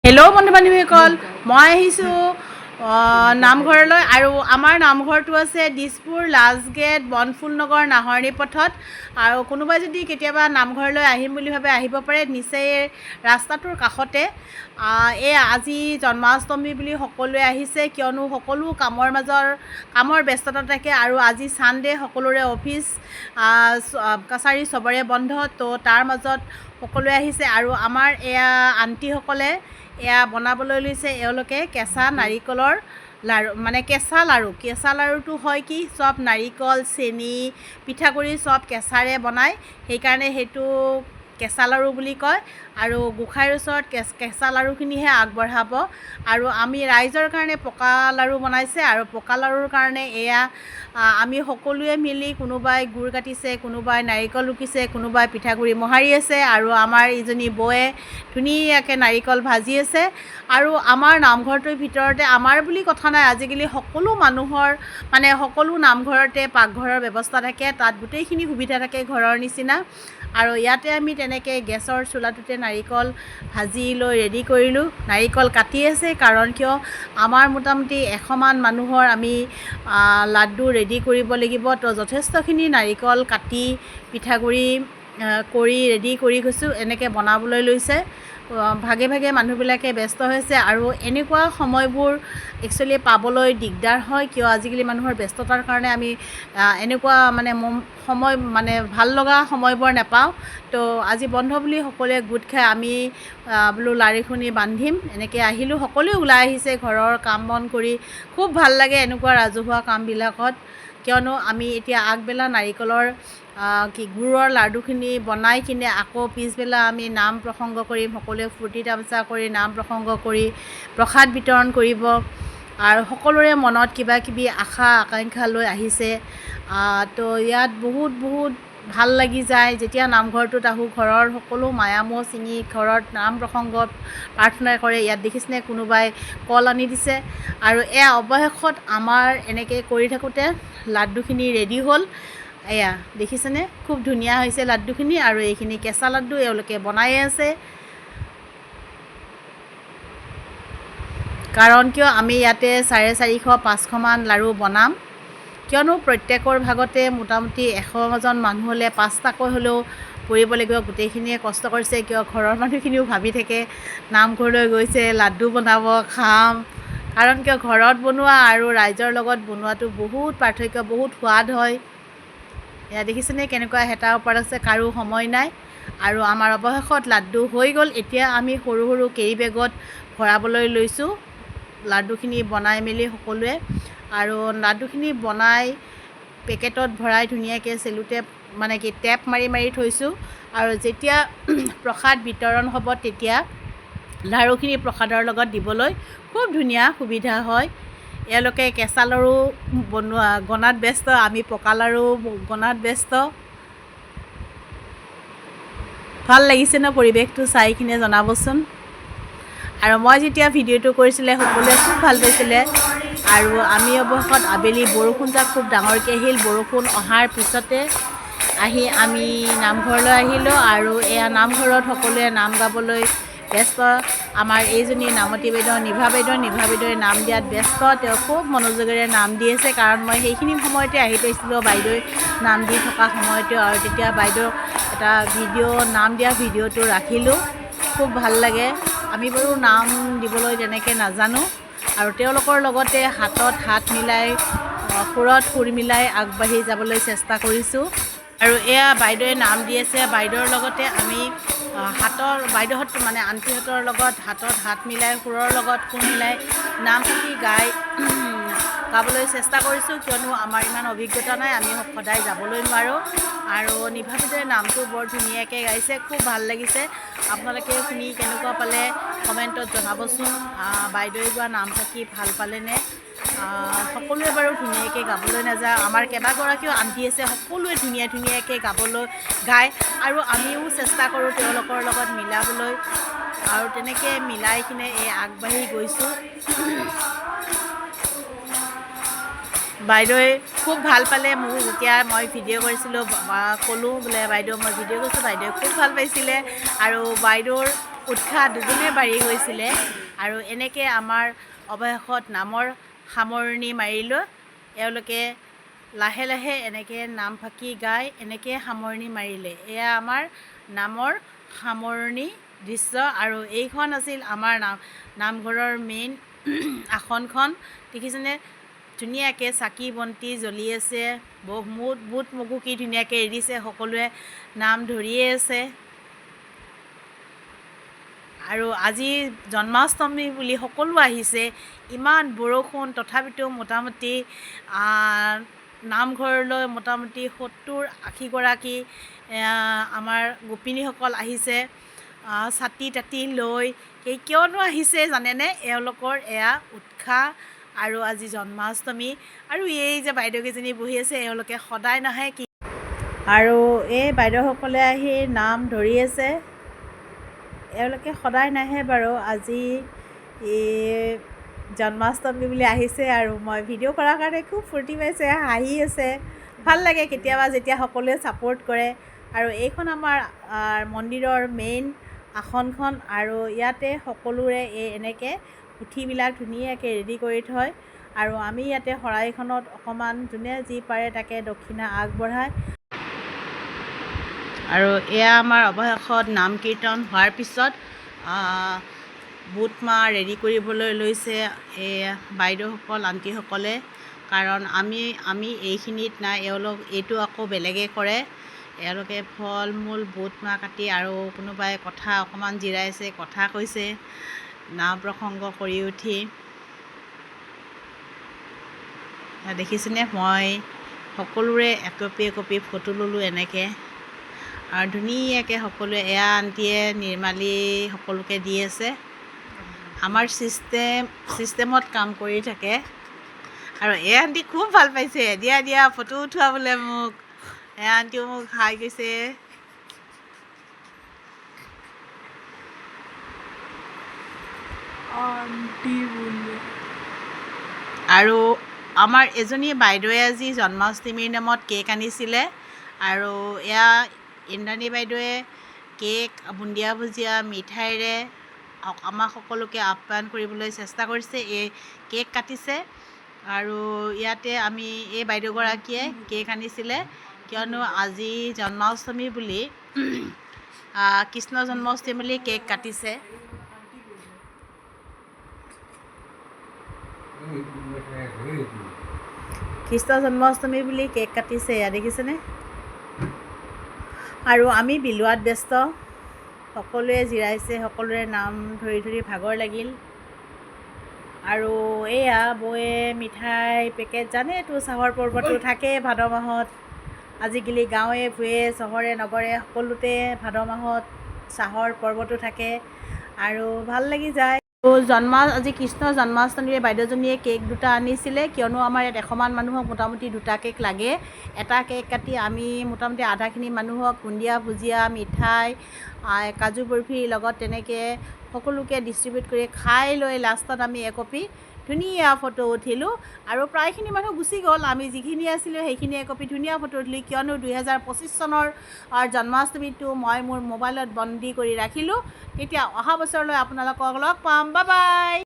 Hello' বন্ধু বান্ধৱীসকল, মই আহিছোঁ নামঘৰলৈ। আৰু আমাৰ নামঘৰটো আছে দিছপুৰ লাষ্টগেট বনফুল নগৰ নাহৰণি পথত। আৰু কোনোবাই যদি কেতিয়াবা নামঘৰলৈ আহিম বুলি ভাবে আহিব পাৰে, নিচেই ৰাস্তাটোৰ কাষতে। আজি জন্মাষ্টমী বুলি সকলোৱে আহিছে, কিয়নো সকলো কামৰ ব্যস্ততা থাকে। আৰু আজি ছানডে, সকলোৰে অফিচ কাছাৰী চবৰে বন্ধ, তো তাৰ মাজত সকলোৱে আহিছে। আৰু আমাৰ আণ্টিসকলে বনাবলৈ লৈছে। এওঁলোকে কেঁচা নাৰিকলৰ লাড়ু, মানে কেঁচা লাড়ুটো হয় কি, চব নাৰিকল, চেনি, পিঠাগুড়ি চব কেঁচাৰে বনায়, সেইকাৰণে সেইটো কেঁচা লাড়ু বুলি কয়। আৰু গোঁসাইৰ ওচৰত কেঁচা লাড়ুখিনিহে আগবঢ়াব। আৰু আমি ৰাইজৰ কাৰণে পকা লাড়ু বনাইছে। আৰু পকা লাড়ুৰ কাৰণে আমি সকলোৱে মিলি, কোনোবাই গুড় কাটিছে, কোনোবাই নাৰিকল ৰুকিছে, কোনোবাই পিঠাগুড়ি মোহাৰি আছে। আৰু আমাৰ ইজনী বৌয়ে ধুনীয়াকৈ নাৰিকল ভাজি আছে। আৰু আমাৰ নামঘৰটোৰ ভিতৰতে, আমাৰ বুলি কথা নাই, আজিকালি সকলো মানুহৰ সকলো নামঘৰতে পাকঘৰৰ ব্যৱস্থা থাকে, তাত গোটেইখিনি সুবিধা থাকে ঘৰৰ নিচিনা। আৰু ইয়াতে আমি তেনেকৈ গেছৰ চোলাটোতে নাৰিকল ভাজি লৈ ৰেডি কৰিলোঁ। নাৰিকল কাটি আছে, কাৰণ কিয় আমাৰ মোটামুটি 100 মান মানুহৰ আমি লাড্ডু ৰেডি কৰিব লাগিব। তো যথেষ্টখিনি নাৰিকল কাটি পিঠাগুড়ি কৰি ৰেডি কৰি গৈছোঁ, এনেকৈ বনাবলৈ লৈছে। ভাগে ভাগে মানুহবিলাকে ব্যস্ত হৈছে। আৰু এনেকুৱা সময়বোৰ একচুৱেলি পাবলৈ দিগদাৰ হয়, কিয় আজিকালি মানুহৰ ব্যস্ততাৰ কাৰণে আমি এনেকুৱা সময় ভাল লগা সময়বোৰ নাপাওঁ। তো আজি বন্ধ বুলি সকলোৱে গোট খাই আমি বোলো লাড়ুখিনি বান্ধিম, এনেকৈ আহিলোঁ। সকলোৱে ওলাই আহিছে ঘৰৰ কাম বন কৰি। খুব ভাল লাগে এনেকুৱা ৰাজহুৱা কামবিলাকত, কিয়নো আমি এতিয়া আগবেলা নাৰিকলৰ গুড়ৰ লাডুখিনি বনাই কিনে আকৌ পিছবেলা আমি নাম প্ৰসংগ কৰিম। সকলোৱে ফূৰ্তি তামচা কৰি নাম প্ৰসংগ কৰি প্ৰসাদ বিতৰণ কৰিব। আৰু সকলোৰে মনত কিবা কিবি আশা আকাংক্ষা লৈ আহিছে। তো ইয়াত বহুত ভাল লাগি যায় যেতিয়া নামঘৰটোত আহোঁ। ঘৰৰ সকলো মায়ামোহ ছিঙি ঘৰত নাম প্ৰসংগত প্ৰাৰ্থনা কৰে। ইয়াত দেখিছেনে, কোনোবাই কল আনি দিছে। আৰু অৱশেষত আমাৰ এনেকৈ কৰি থাকোঁতে লাড্ডুখিনি ৰেডি হ'ল। দেখিছেনে, খুব ধুনীয়া হৈছে লাড্ডুখিনি। আৰু এইখিনি কেঁচা লাড্ডু এওঁলোকে বনাই আছে, কাৰণ কিয় আমি ইয়াতে 450-500 মান লাড়ু বনাম। কিয়নো প্ৰত্যেকৰ ভাগতে মোটামুটি 100জন মানুহ হ'লে 5টাকৈ হ'লেও কৰিব লাগিব। গোটেইখিনিয়ে কষ্ট কৰিছে, কিয় ঘৰৰ মানুহখিনিও ভাবি থাকে নামঘৰলৈ গৈছে, লাড্ডু বনাব, খাম। কাৰণ কিয় ঘৰত বনোৱা আৰু ৰাইজৰ লগত বনোৱাটো বহুত পাৰ্থক্য, বহুত সোৱাদ হয়। দেখিছেনে কেনেকুৱা হেতাৰ ওপৰত আছে, কাৰো সময় নাই। আৰু আমাৰ অৱশেষত লাড্ডু হৈ গ'ল। এতিয়া আমি সৰু সৰু কেৰি বেগত ভৰাবলৈ লৈছোঁ লাড্ডুখিনি বনাই মেলি সকলোৱে। আৰু লাড্ডুখিনি বনাই পেকেটত ভৰাই ধুনীয়াকৈ চেলোটেপ টেপ মাৰি থৈছোঁ। আৰু যেতিয়া প্ৰসাদ বিতৰণ হ'ব, তেতিয়া লাড়ুখিনি প্ৰসাদৰ লগত দিবলৈ খুব ধুনীয়া সুবিধা হয়। এওঁলোকে কেঁচা লাড়ু গনাত ব্যস্ত, আমি পকা লাড়ু গনাত ব্যস্ত। ভাল লাগিছে ন পৰিৱেশটো চাই কিনে, জনাবচোন। আৰু মই যেতিয়া ভিডিঅ'টো কৰিছিলে সকলোৱে খুব ভাল পাইছিলে। আৰু আমি অৱশেষত আবেলি বৰষুণজাক খুব ডাঙৰকৈ আহিল। বৰষুণ অহাৰ পিছতে আমি নামঘৰলৈ আহিলোঁ। আৰু নামঘৰত সকলোৱে নাম গাবলৈ ব্যস্ত। আমাৰ এইজনী নামতী বাইদেউ, নিভা বাইদেৱে নাম দিয়াত ব্যস্ত। তেওঁ খুব মনোযোগেৰে নাম দি আছে, কাৰণ মই সেইখিনি সময়তে আহি পাইছিলোঁ বাইদেৱে নাম দি থকা সময়তে। আৰু তেতিয়া বাইদেউ এটা নাম দিয়া ভিডিঅ'টো ৰাখিলোঁ। খুব ভাল লাগে। আমি বাৰু নাম দিবলৈ তেনেকৈ নাজানো। আৰু তেওঁলোকৰ লগতে হাতত হাত মিলাই, সুৰত সুৰ মিলাই আগবাঢ়ি যাবলৈ চেষ্টা কৰিছোঁ। আৰু বাইদেৱে নাম দি আছে। বাইদেউৰ লগতে আমি বাইদেউহঁত আণ্টিহঁতৰ লগত হাতত হাত মিলাই, সুৰৰ লগত সুৰ মিলাই নাম ফাকি গাবলৈ চেষ্টা কৰিছোঁ। কিয়নো আমাৰ ইমান অভিজ্ঞতা নাই, আমি সদায় যাবলৈ নোৱাৰোঁ। আৰু নিভা বাইদেৱে নামটো বৰ ধুনীয়াকৈ গাইছে, খুব ভাল লাগিছে। আপোনালোকে শুনি কেনেকুৱা পালে কমেণ্টত জনাবচোন। বাইদেৱে গোৱা নাম ফাকি ভাল পালেনে? সকলোৱে বাৰু ধুনীয়াকৈ গাবলৈ নাযায়। আমাৰ কেইবাগৰাকীও আণ্টি আছে, সকলোৱে ধুনীয়াকৈ গায়। আৰু আমিও চেষ্টা কৰোঁ তেওঁলোকৰ লগত মিলাবলৈ। আৰু তেনেকৈ মিলাই কিনে আগবাঢ়ি গৈছোঁ। বাইদেৱে খুব ভাল পালে। মোক যেতিয়া মই ভিডিঅ' কৰিছিলোঁ, ক'লোঁ বোলে বাইদেউ মই ভিডিঅ' কৰিছোঁ, বাইদেৱে খুব ভাল পাইছিলে। আৰু বাইদেউৰ উৎসাহ দুগুণে বাঢ়ি গৈছিলে আৰু এনেকৈ আমাৰ অৱশেষত নামৰ সামৰণি মাৰিলোঁ এওঁলোকে লাহে লাহে এনেকৈ নাম ফাকি গাই এনেকৈ সামৰণি মাৰিলে এয়া আমাৰ নামৰ সামৰণি দৃশ্য আৰু এইখন আছিল আমাৰ নামঘৰৰ মেইন আসনখন দেখিছেনে ধুনীয়াকৈ চাকি বন্তি জ্বলি আছে বুট মগু কি ধুনীয়াকৈ এৰিছে সকলোৱে নাম ধৰিয়ে আছে আৰু আজি জন্মাষ্টমী বুলি সকলো আহিছে ইমান বৰষুণ তথাপিতো মোটামুটি নামঘৰলৈ মোটামুটি 70-80গৰাকী আমাৰ গোপিনীসকল আহিছে ছাতি তাতি লৈ কিয়নো আহিছে জানেনে এওঁলোকৰ এয়া উৎসাহ আৰু আজি জন্মাষ্টমী আৰু এই যে বাইদেউকেইজনী বহি আছে এওঁলোকে সদায় নাহে কি আৰু এই বাইদেউসকলে আহি নাম ধৰি আছে এওঁলোকে সদায় নাহে বাৰু আজি জন্মাষ্টমী বুলি আহিছে আৰু মই ভিডিঅ' কৰাৰ কাৰণে খুব ফূৰ্তি পাইছে হাঁহি আছে ভাল লাগে কেতিয়াবা যেতিয়া সকলোৱে ছাপোৰ্ট কৰে আৰু এইখন আমাৰ মন্দিৰৰ মেইন আসনখন আৰু ইয়াতে সকলোৰে এনেকৈ পুথিবিলাক ধুনীয়াকৈ ৰেডি কৰি থয় আৰু আমি ইয়াতে শৰাইখনত অকণমান যোনে যি পাৰে তাকে দক্ষিণা আগবঢ়ায় আৰু এয়া আমাৰ অৱশেষত নাম কীৰ্তন হোৱাৰ পিছত বুট মাহ ৰেডি কৰিবলৈ লৈছে এই বাইদেউসকল আণ্টিসকলে কাৰণ আমি এইখিনিত নাই এওঁলোক এইটো আকৌ বেলেগে কৰে এওঁলোকে ফল মূল বুট মাহ কাটি আৰু কোনোবাই কথা অকণমান জিৰাইছে কথা কৈছে নাম প্ৰসংগ কৰি উঠি দেখিছেনে মই সকলোৰে একপি একপি ফটো ল'লোঁ এনেকৈ আৰু ধুনীয়াকৈ সকলোৱে এয়া আণ্টিয়ে নিৰ্মালী সকলোকে দি আছে আমাৰ ছিষ্টেমত কাম কৰি থাকে আৰু এয়া আণ্টি খুব ভাল পাইছে দিয়া ফটো উঠোৱাবলৈ মোক এয়া আণ্টিও মোক হাই কৈছে আৰু আমাৰ এজনী বাইদেৱে আজি জন্মাষ্টমীৰ নামত কেক আনিছিলে আৰু এয়া ইন্দ্ৰাণী বাইদেৱে কেক বুন্দিয়া ভুজিয়া মিঠাইৰে আমাক সকলোকে আপ্যায়ন কৰিবলৈ চেষ্টা কৰিছে এই কেক কাটিছে আৰু ইয়াতে আমি এই বাইদেউগৰাকীয়ে কেক আনিছিলে কিয়নো আজি জন্মাষ্টমী বুলি কৃষ্ণ জন্মাষ্টমী বুলি কেক কাটিছে কৃষ্ণ জন্মাষ্টমী বুলি কেক কাটিছে এয়া দেখিছেনে আৰু আমি বিলোৱাত ব্যস্ত সকলোৱে জিৰাইছে সকলোৰে নাম ধৰি ধৰি ভাগৰ লাগিল আৰু এয়া বৌয়ে মিঠাই পেকেট জানেতো চাহৰ পৰ্বটো থাকে ভাদ মাহত আজিকালি গাঁৱে ভূঞে চহৰে নগৰে সকলোতে ভাদ মাহত চাহৰ পৰ্বটো থাকে আৰু ভাল লাগি যায় আজি কৃষ্ণ জন্মাষ্টমীৰে বাইদেউজনীয়ে কেক দুটা আনিছিলে কিয়নো আমাৰ ইয়াত 100মান মানুহক মোটামুটি দুটা কেক লাগে এটা কেক কাটি আমি মোটামুটি আধাখিনি মানুহক বুন্দিয়া ভুজিয়া মিঠাই কাজু বৰফিৰ লগত তেনেকৈ সকলোকে ডিষ্ট্ৰিবিউট কৰি খাই লৈ লাষ্টত আমি একপি ধুনীয়া ফটো উঠিলোঁ আৰু প্ৰায়খিনি মানুহ গুচি গ'ল আমি যিখিনি আছিলোঁ সেইখিনি একপি ধুনীয়া ফটো উঠিলোঁ কিয়নো 2025 চনৰ জন্মাষ্টমীটো মই মোৰ মোবাইলত বন্দী কৰি ৰাখিলোঁ তেতিয়া অহা বছৰলৈ আপোনালোকক লগ পাম বাই বাই